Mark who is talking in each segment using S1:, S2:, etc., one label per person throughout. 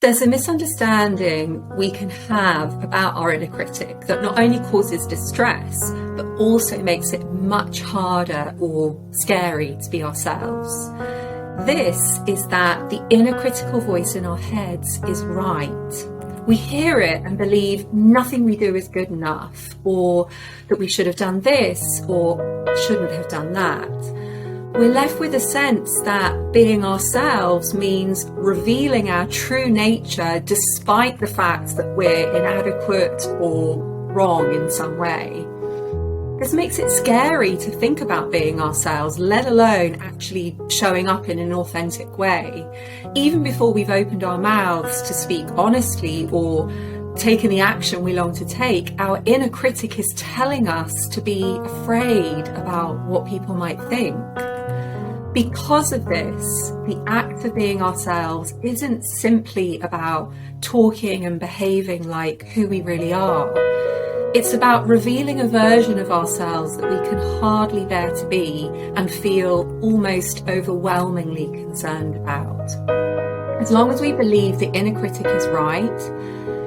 S1: There's a misunderstanding we can have about our inner critic that not only causes distress, but also makes it much harder or scary to be ourselves. This is that the inner critical voice in our heads is right. We hear it and believe nothing we do is good enough, or that we should have done this or shouldn't have done that. We're left with a sense that being ourselves means revealing our true nature despite the fact that we're inadequate or wrong in some way. This makes it scary to think about being ourselves, let alone actually showing up in an authentic way. Even before we've opened our mouths to speak honestly or taken the action we long to take, our inner critic is telling us to be afraid about what people might think. Because of this, the act of being ourselves isn't simply about talking and behaving like who we really are. It's about revealing a version of ourselves that we can hardly bear to be and feel almost overwhelmingly concerned about. As long as we believe the inner critic is right,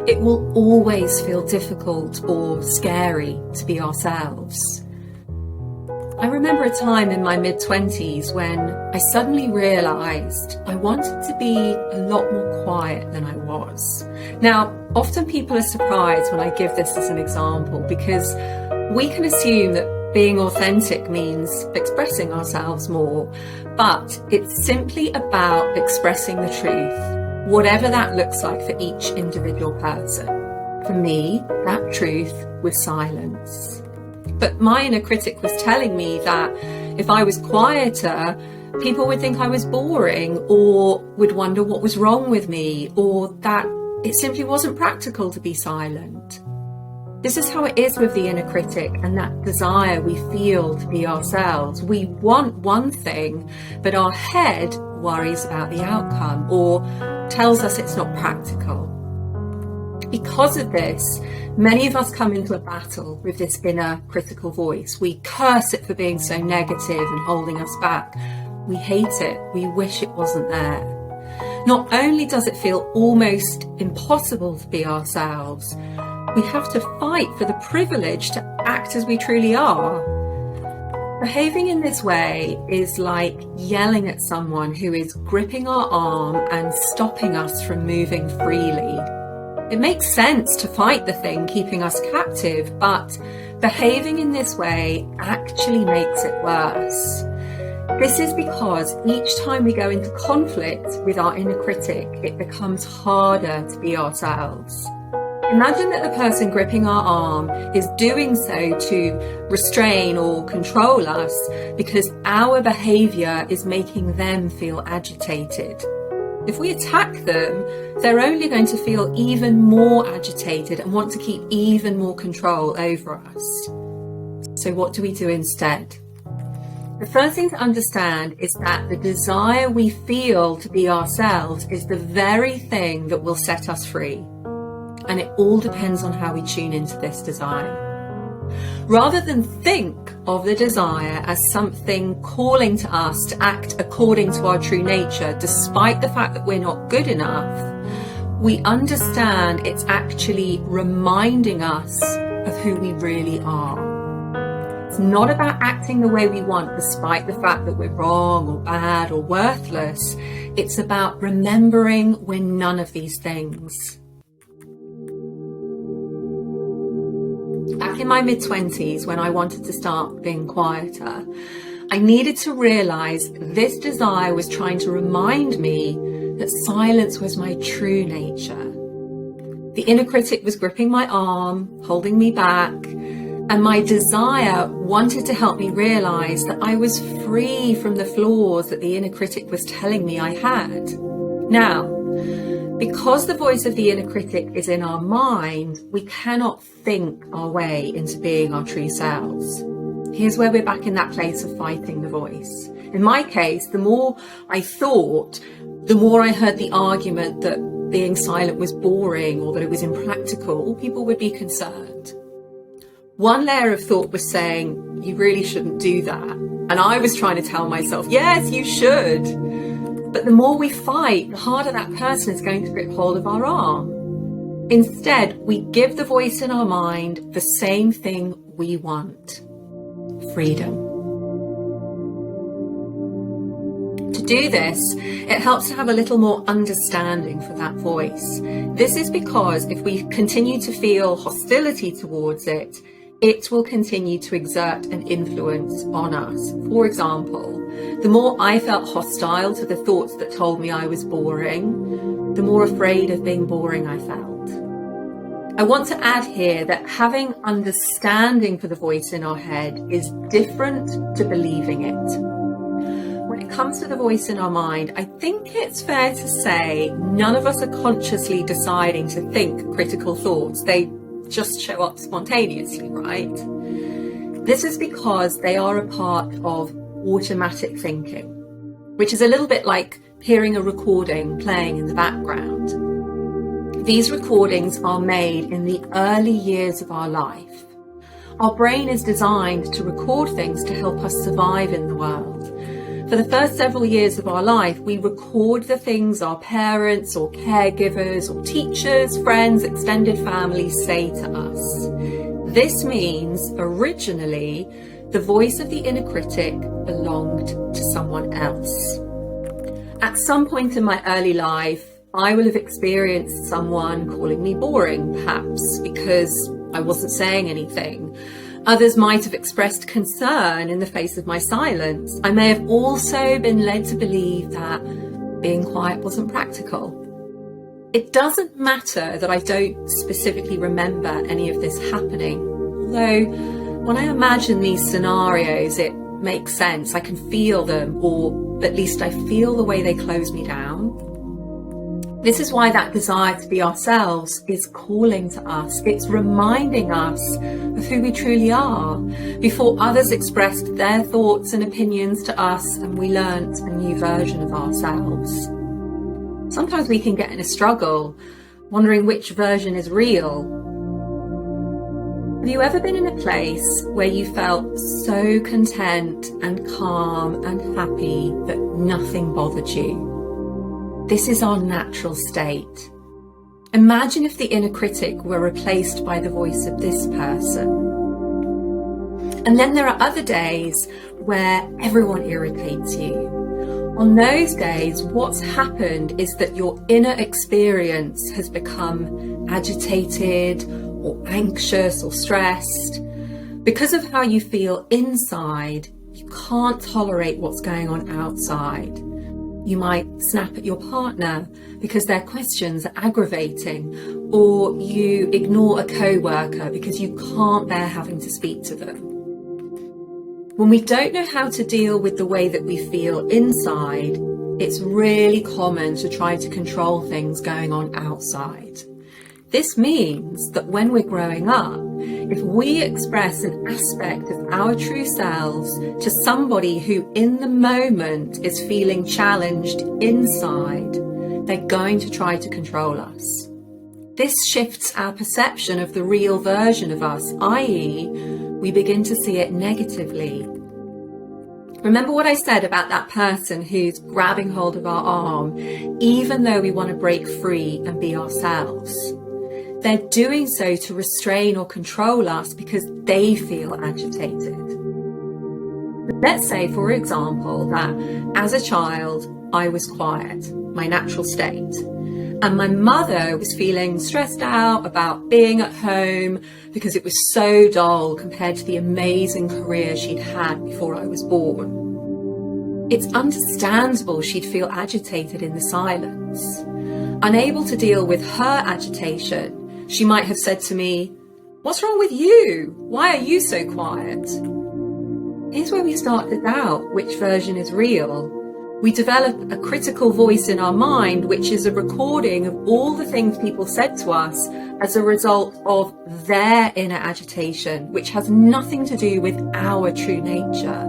S1: it will always feel difficult or scary to be ourselves. I remember a time in my mid-20s when I suddenly realised I wanted to be a lot more quiet than I was. Now, often people are surprised when I give this as an example because we can assume that being authentic means expressing ourselves more, but it's simply about expressing the truth, whatever that looks like for each individual person. For me, that truth was silence. But my inner critic was telling me that if I was quieter, people would think I was boring or would wonder what was wrong with me, or that it simply wasn't practical to be silent. This is how it is with the inner critic and that desire we feel to be ourselves. We want one thing, but our head worries about the outcome or tells us it's not practical. Because of this, many of us come into a battle with this inner critical voice. We curse it for being so negative and holding us back. We hate it. We wish it wasn't there. Not only does it feel almost impossible to be ourselves, we have to fight for the privilege to act as we truly are. Behaving in this way is like yelling at someone who is gripping our arm and stopping us from moving freely. It makes sense to fight the thing keeping us captive, but behaving in this way actually makes it worse. This is because each time we go into conflict with our inner critic, it becomes harder to be ourselves. Imagine that the person gripping our arm is doing so to restrain or control us because our behaviour is making them feel agitated. If we attack them, they're only going to feel even more agitated and want to keep even more control over us. So what do we do instead? The first thing to understand is that the desire we feel to be ourselves is the very thing that will set us free. And it all depends on how we tune into this desire. Rather than think of the desire as something calling to us to act according to our true nature, despite the fact that we're not good enough, we understand it's actually reminding us of who we really are. It's not about acting the way we want, despite the fact that we're wrong or bad or worthless. It's about remembering we're none of these things. Back in my mid-20s, when I wanted to start being quieter, I needed to realise this desire was trying to remind me that silence was my true nature. The inner critic was gripping my arm, holding me back, and my desire wanted to help me realise that I was free from the flaws that the inner critic was telling me I had. Now, because the voice of the inner critic is in our mind, we cannot think our way into being our true selves. Here's where we're back in that place of fighting the voice. In my case, the more I thought, the more I heard the argument that being silent was boring or that it was impractical, people would be concerned. One layer of thought was saying, you really shouldn't do that. And I was trying to tell myself, yes, you should. But the more we fight, the harder that person is going to grip hold of our arm. Instead, we give the voice in our mind the same thing we want: freedom. To do this, it helps to have a little more understanding for that voice. This is because if we continue to feel hostility towards it, it will continue to exert an influence on us. For example, the more I felt hostile to the thoughts that told me I was boring, the more afraid of being boring I felt. I want to add here that having understanding for the voice in our head is different to believing it. When it comes to the voice in our mind, I think it's fair to say none of us are consciously deciding to think critical thoughts. They just show up spontaneously, right? This is because they are a part of automatic thinking, which is a little bit like hearing a recording playing in the background. These recordings are made in the early years of our life. Our brain is designed to record things to help us survive in the world. For the first several years of our life, we record the things our parents or caregivers or teachers, friends, extended families say to us. This means originally the voice of the inner critic belonged to someone else. At some point in my early life, I will have experienced someone calling me boring, perhaps because I wasn't saying anything. Others might have expressed concern in the face of my silence. I may have also been led to believe that being quiet wasn't practical. It doesn't matter that I don't specifically remember any of this happening, although when I imagine these scenarios, it makes sense. I can feel them, or at least I feel the way they close me down. This is why that desire to be ourselves is calling to us. It's reminding us of who we truly are before others expressed their thoughts and opinions to us and we learnt a new version of ourselves. Sometimes we can get in a struggle, wondering which version is real. Have you ever been in a place where you felt so content and calm and happy that nothing bothered you? This is our natural state. Imagine if the inner critic were replaced by the voice of this person. And then there are other days where everyone irritates you. On those days, what's happened is that your inner experience has become agitated or anxious or stressed. Because of how you feel inside, you can't tolerate what's going on outside. You might snap at your partner because their questions are aggravating, or you ignore a co-worker because you can't bear having to speak to them. When we don't know how to deal with the way that we feel inside, it's really common to try to control things going on outside. This means that when we're growing up, if we express an aspect of our true selves to somebody who in the moment is feeling challenged inside, they're going to try to control us. This shifts our perception of the real version of us, i.e., we begin to see it negatively. Remember what I said about that person who's grabbing hold of our arm, even though we want to break free and be ourselves. They're doing so to restrain or control us because they feel agitated. Let's say, for example, that as a child, I was quiet, my natural state, and my mother was feeling stressed out about being at home because it was so dull compared to the amazing career she'd had before I was born. It's understandable she'd feel agitated in the silence. Unable to deal with her agitation, she might have said to me, "What's wrong with you? Why are you so quiet?" Here's where we start to doubt which version is real. We develop a critical voice in our mind, which is a recording of all the things people said to us as a result of their inner agitation, which has nothing to do with our true nature.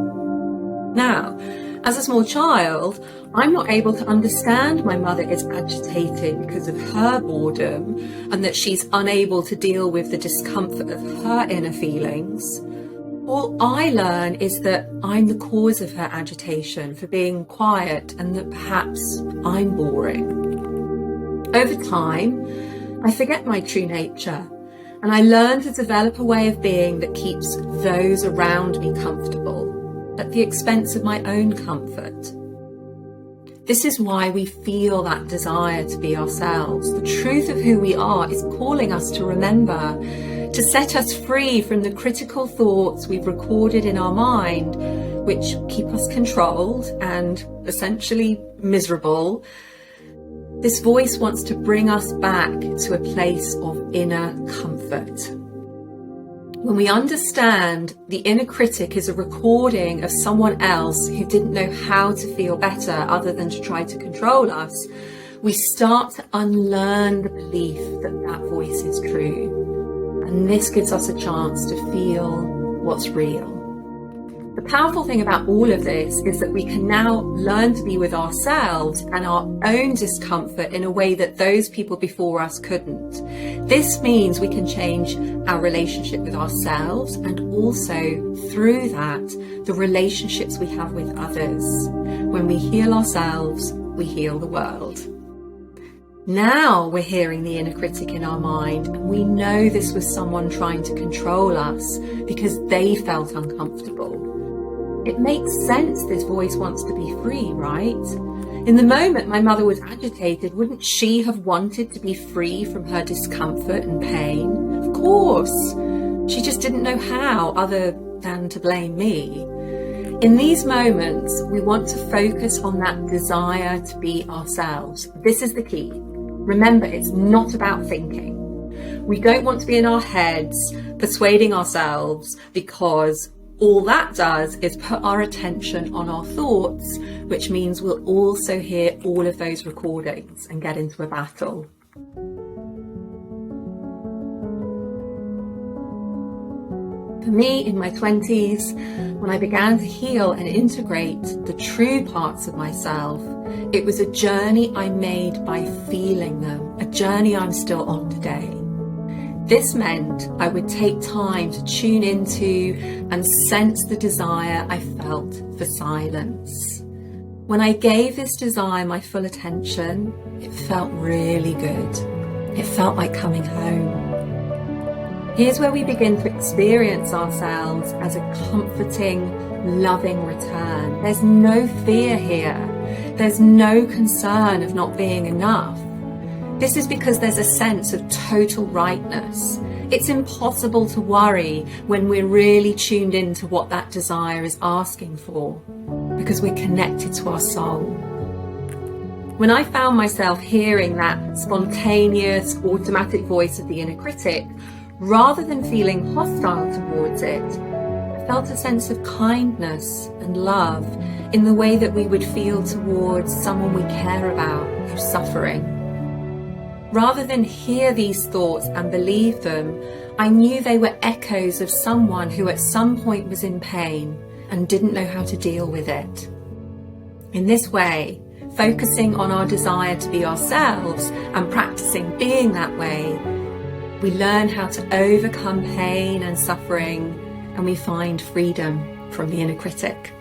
S1: Now, as a small child, I'm not able to understand my mother is agitated because of her boredom and that she's unable to deal with the discomfort of her inner feelings. All I learn is that I'm the cause of her agitation for being quiet and that perhaps I'm boring. Over time, I forget my true nature and I learn to develop a way of being that keeps those around me comfortable at the expense of my own comfort. This is why we feel that desire to be ourselves. The truth of who we are is calling us to remember, to set us free from the critical thoughts we've recorded in our mind, which keep us controlled and essentially miserable. This voice wants to bring us back to a place of inner comfort. When we understand the inner critic is a recording of someone else who didn't know how to feel better other than to try to control us, we start to unlearn the belief that that voice is true. And this gives us a chance to feel what's real. The powerful thing about all of this is that we can now learn to be with ourselves and our own discomfort in a way that those people before us couldn't. This means we can change our relationship with ourselves and also, through that, the relationships we have with others. When we heal ourselves, we heal the world. Now we're hearing the inner critic in our mind, and we know this was someone trying to control us because they felt uncomfortable. It makes sense this voice wants to be free, right? In the moment my mother was agitated, wouldn't she have wanted to be free from her discomfort and pain? Of course. She just didn't know how other than to blame me. In these moments, we want to focus on that desire to be ourselves. This is the key. Remember, it's not about thinking. We don't want to be in our heads persuading ourselves, because all that does is put our attention on our thoughts, which means we'll also hear all of those recordings and get into a battle. For me, in my 20s, when I began to heal and integrate the true parts of myself, it was a journey I made by feeling them, a journey I'm still on today. This meant I would take time to tune into and sense the desire I felt for silence. When I gave this desire my full attention, it felt really good. It felt like coming home. Here's where we begin to experience ourselves as a comforting, loving return. There's no fear here. There's no concern of not being enough. This is because there's a sense of total rightness. It's impossible to worry when we're really tuned into what that desire is asking for, because we're connected to our soul. When I found myself hearing that spontaneous, automatic voice of the inner critic, rather than feeling hostile towards it, I felt a sense of kindness and love in the way that we would feel towards someone we care about who's suffering. Rather than hear these thoughts and believe them, I knew they were echoes of someone who at some point was in pain and didn't know how to deal with it. In this way, focusing on our desire to be ourselves and practicing being that way, we learn how to overcome pain and suffering, and we find freedom from the inner critic.